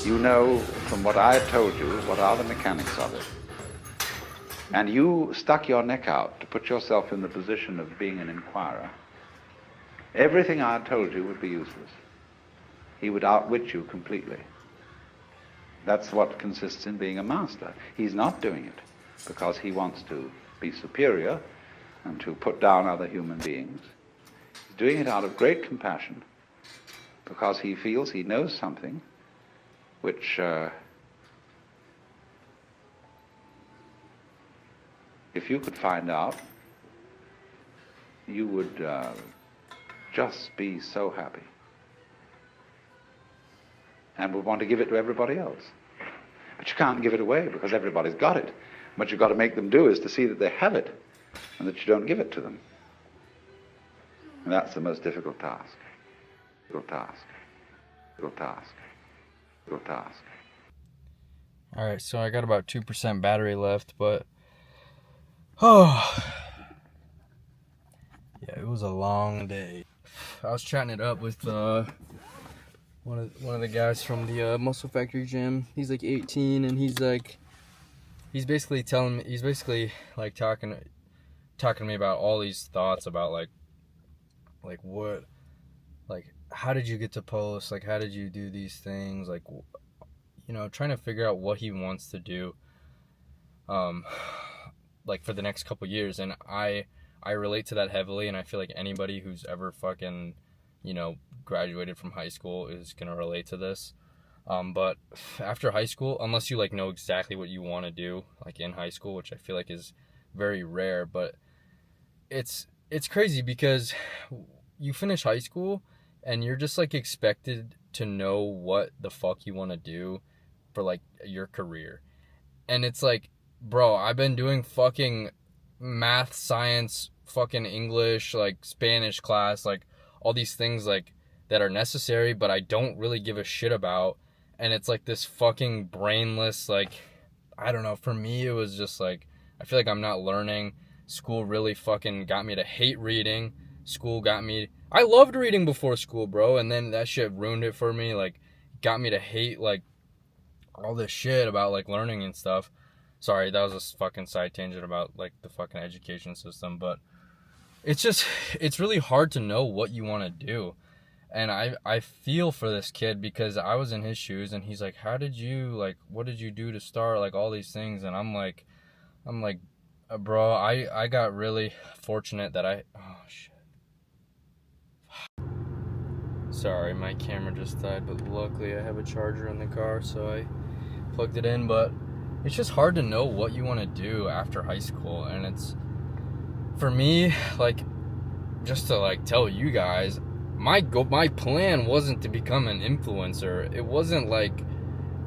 You know from what I told you what are the mechanics of it. And you stuck your neck out to put yourself in the position of being an inquirer. Everything I had told you would be useless. He would outwit you completely. That's what consists in being a master. He's not doing it because he wants to be superior and to put down other human beings. He's doing it out of great compassion because he feels he knows something which, if you could find out, you would just be so happy and would want to give it to everybody else. But you can't give it away because everybody's got it. What you've got to make them do is to see that they have it and that you don't give it to them. And that's the most difficult task. Difficult task. Difficult task. Difficult task. Alright, so I got about 2% battery left, but yeah, it was a long day. I was chatting it up with one of the guys from the Muscle Factory gym. He's like 18, and he's basically telling me, he's basically like talking to me about all these thoughts about like what, like how did you get to post, like how did you do these things, like, you know, trying to figure out what he wants to do like for the next couple years. And I relate to that heavily, and I feel like anybody who's ever fucking, you know, graduated from high school is gonna relate to this. But after high school, unless you like know exactly what you want to do, like in high school, which I feel like is very rare, but it's crazy because you finish high school and you're just like expected to know what the fuck you want to do for like your career. And it's like, bro, I've been doing fucking math, science, fucking English, like Spanish class, like all these things like that are necessary, but I don't really give a shit about. And it's like this fucking brainless, like, I don't know, for me it was just like, I feel like I'm not learning. School really fucking got me to hate reading. School got me, I loved reading before school, bro, and then that shit ruined it for me, like, got me to hate, like, all this shit about, like, learning and stuff. Sorry, that was a fucking side tangent about, like, the fucking education system, but it's just, it's really hard to know what you want to do. And I feel for this kid because I was in his shoes, and he's like, how did you, like, what did you do to start, like, all these things? And I'm like, bro, I got really fortunate that oh, shit. Sorry, my camera just died, but luckily I have a charger in the car, so I plugged it in. But it's just hard to know what you want to do after high school. And it's, for me, like, just to, like, tell you guys, my plan wasn't to become an influencer. It wasn't like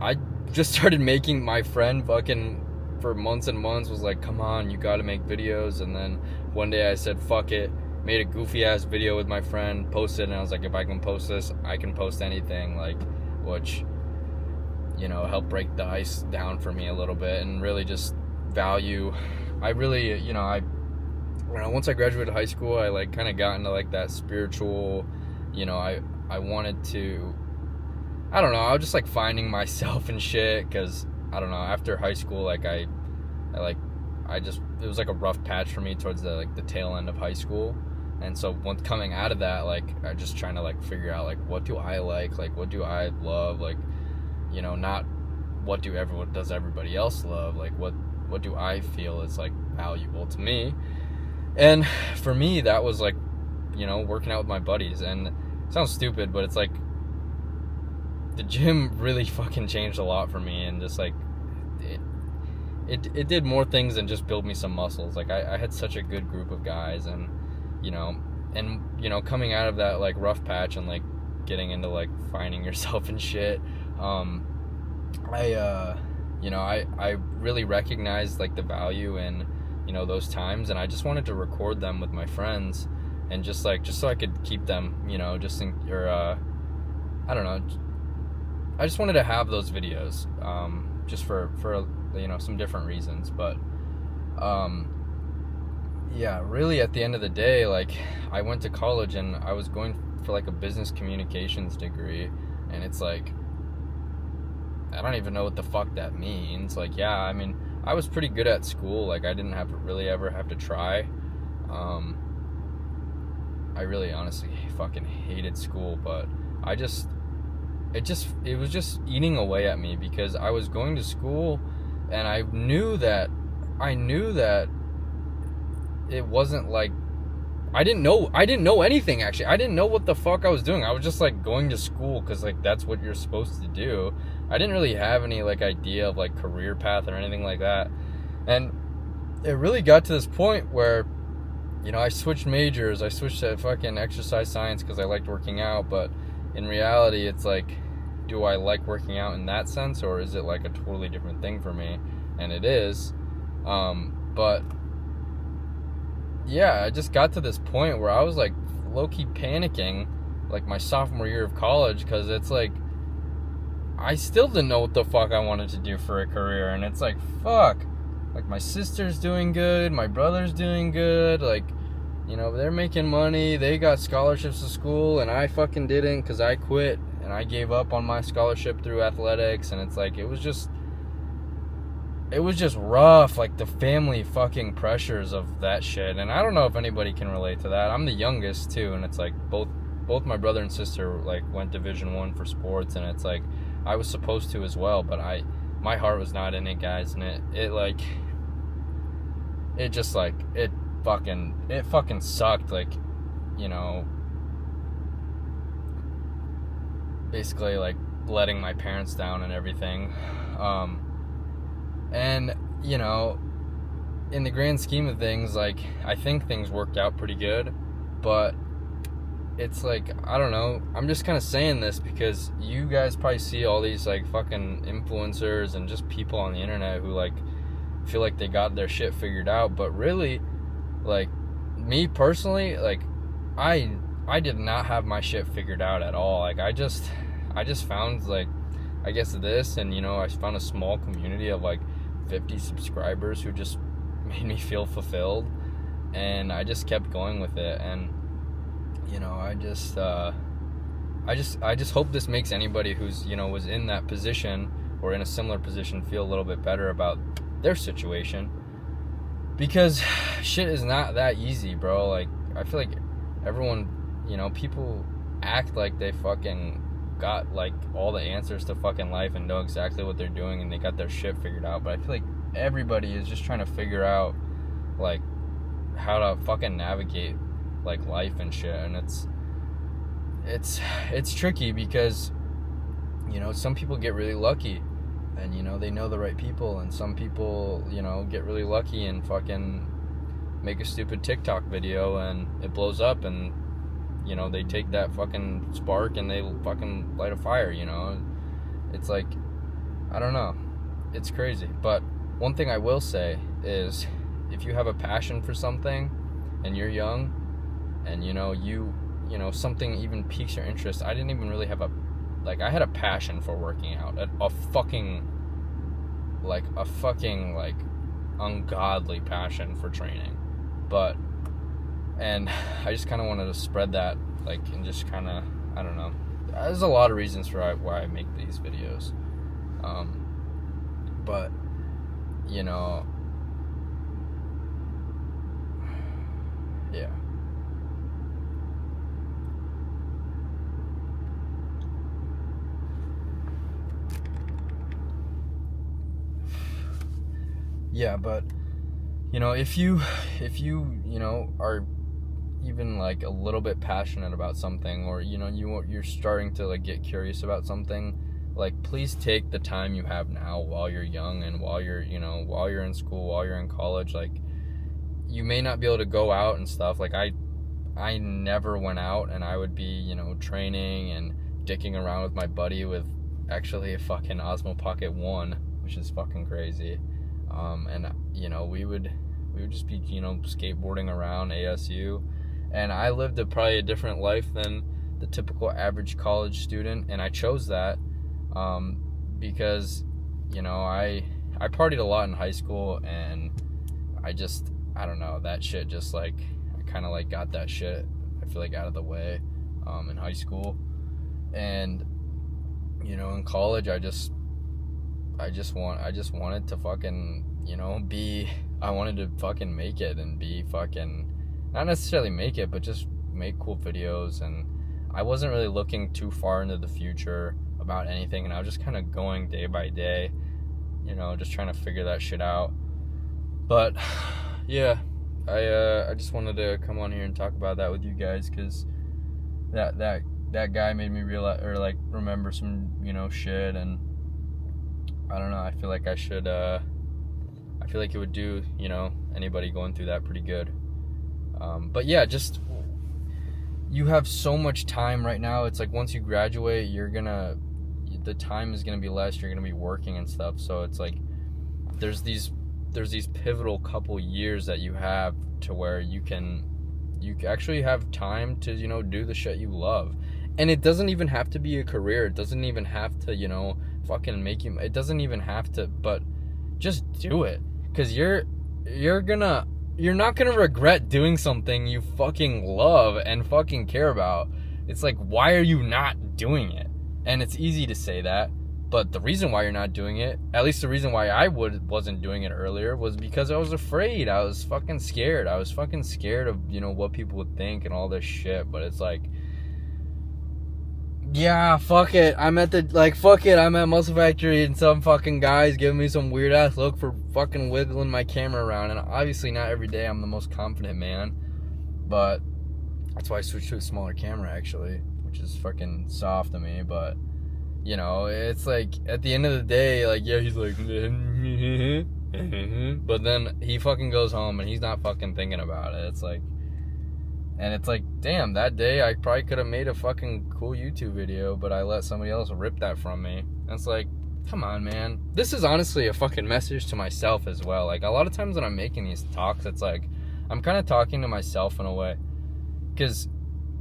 I just started making, my friend fucking for months and months was like, come on, you gotta make videos. And then one day I said, fuck it, made a goofy ass video with my friend, posted, and I was like, if I can post this, I can post anything, like, which, you know, helped break the ice down for me a little bit and really just value. I really, you know, once I graduated high school, I like kind of got into like that spiritual, you know, I wanted to, I don't know, I was just like finding myself and shit, because I don't know, after high school, like it was like a rough patch for me towards the like the tail end of high school. And so once coming out of that, like I just trying to like figure out like what do I like what do I love, like, you know, not what does everybody else love, like what do I feel is like valuable to me. And for me, that was like, you know, working out with my buddies. And it sounds stupid, but it's like the gym really fucking changed a lot for me, and just like it did more things than just build me some muscles. Like I had such a good group of guys, and you know, coming out of that like rough patch and like getting into like finding yourself and shit, I really recognized like the value in, you know, those times, and I just wanted to record them with my friends, and just so I could keep them, you know, I don't know, I just wanted to have those videos, just for you know, some different reasons. But yeah, really at the end of the day, like I went to college and I was going for like a business communications degree, and it's like I don't even know what the fuck that means. Like, yeah, I mean, I was pretty good at school. Like, I didn't have to really ever have to try. I really honestly fucking hated school, but it was just eating away at me, because I was going to school and I knew that it wasn't like, I didn't know anything, actually. I didn't know what the fuck I was doing. I was just like going to school because like that's what you're supposed to do. I didn't really have any like idea of like career path or anything like that. And it really got to this point where, you know, I switched majors. I switched to fucking exercise science because I liked working out. But in reality, it's like, do I like working out in that sense, or is it like a totally different thing for me? And it is. But yeah, I just got to this point where I was like low-key panicking, like my sophomore year of college, because it's like I still didn't know what the fuck I wanted to do for a career. And it's like, fuck, like my sister's doing good, my brother's doing good, like, you know, they're making money, they got scholarships to school, and I fucking didn't because I quit and I gave up on my scholarship through athletics. And it's like, it was just rough, like the family fucking pressures of that shit. And I don't know if anybody can relate to that. I'm the youngest too, and it's like both my brother and sister like went Division I for sports, and it's like I was supposed to as well, but my heart was not in it, guys. And it fucking sucked, like, you know, basically like letting my parents down and everything. And, you know, in the grand scheme of things, like, I think things worked out pretty good, but it's like, I don't know, I'm just kind of saying this because you guys probably see all these, like, fucking influencers and just people on the internet who, like, feel like they got their shit figured out, but really, like, me personally, like, I did not have my shit figured out at all. Like, I just found, like, I guess this, and, you know, I found a small community of, like, 50 subscribers who just made me feel fulfilled, and I just kept going with it. And, you know, I just hope this makes anybody who's, you know, was in that position or in a similar position feel a little bit better about their situation, because shit is not that easy, bro. Like, I feel like everyone, you know, people act like they fucking got like all the answers to fucking life and know exactly what they're doing and they got their shit figured out, but I feel like everybody is just trying to figure out like how to fucking navigate like life and shit. And it's tricky because, you know, some people get really lucky and, you know, they know the right people, and some people, you know, get really lucky and fucking make a stupid TikTok video and it blows up, and, you know, they take that fucking spark and they fucking light a fire, you know. It's like, I don't know. It's crazy. But one thing I will say is, if you have a passion for something and you're young and, you know, you know, something even piques your interest. I didn't even really have I had a passion for working out. A fucking ungodly passion for training. And I just kind of wanted to spread that, like, and just kind of, I don't know. There's a lot of reasons for why I make these videos. But, you know, yeah. Yeah, but, you know, if you you know, are even like a little bit passionate about something, or, you know, you're starting to like get curious about something, like, please take the time you have now while you're young and while you're in school, while you're in college. Like, you may not be able to go out and stuff. Like, I never went out, and I would be, you know, training and dicking around with my buddy with actually a fucking Osmo Pocket 1, which is fucking crazy. And, you know, we would just be, you know, skateboarding around ASU, and I lived probably a different life than the typical average college student, and I chose that, because, you know, I partied a lot in high school, and I don't know, that shit just, like, I kind of, like, got that shit, I feel like, out of the way, in high school. And, you know, in college, I just wanted to fucking, you know, I wanted to fucking make it and be fucking, not necessarily make it, but just make cool videos. And I wasn't really looking too far into the future about anything, and I was just kind of going day by day, you know, just trying to figure that shit out. But yeah, I just wanted to come on here and talk about that with you guys, because that guy made me realize, or like remember some, you know, shit. And I don't know, I feel like I should I feel like it would do, you know, anybody going through that pretty good. But yeah, just, you have so much time right now. It's like once you graduate, the time is gonna be less. You're gonna be working and stuff. So it's like there's these pivotal couple years that you have to where you actually have time to, you know, do the shit you love. And it doesn't even have to be a career. It doesn't even have to, you know, fucking make you. It doesn't even have to, but just do it, because you're not gonna regret doing something you fucking love and fucking care about. It's like, why are you not doing it? And it's easy to say that, but the reason why you're not doing it, at least the reason why I wasn't doing it earlier, was because I was afraid. I was fucking scared. I was fucking scared of, you know, what people would think and all this shit. But it's like, yeah, fuck it. I'm at Muscle Factory, and some fucking guys giving me some weird ass look for fucking wiggling my camera around. And obviously not every day I'm the most confident man, but that's why I switched to a smaller camera, actually, which is fucking soft of me. But, you know, it's like, at the end of the day, like, yeah, he's like, but then he fucking goes home and he's not fucking thinking about it. It's like, and it's like, damn, that day I probably could have made a fucking cool YouTube video, but I let somebody else rip that from me. And it's like, come on, man. This is honestly a fucking message to myself as well. Like, a lot of times when I'm making these talks, it's like, I'm kind of talking to myself in a way. Because,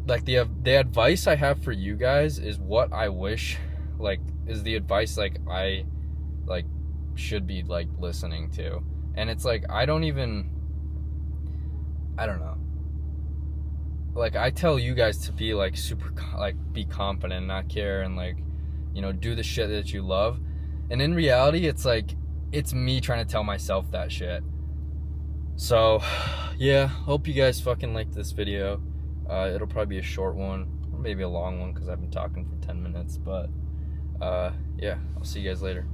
like, the advice I have for you guys is what I wish, like, is the advice, like, I, like, should be, like, listening to. And it's like, I don't know. Like, I tell you guys to be, like, super, like, be confident, not care, and, like, you know, do the shit that you love. And in reality, it's like, it's me trying to tell myself that shit. So, yeah, hope you guys fucking liked this video. It'll probably be a short one, or maybe a long one, because I've been talking for 10 minutes. But, yeah, I'll see you guys later.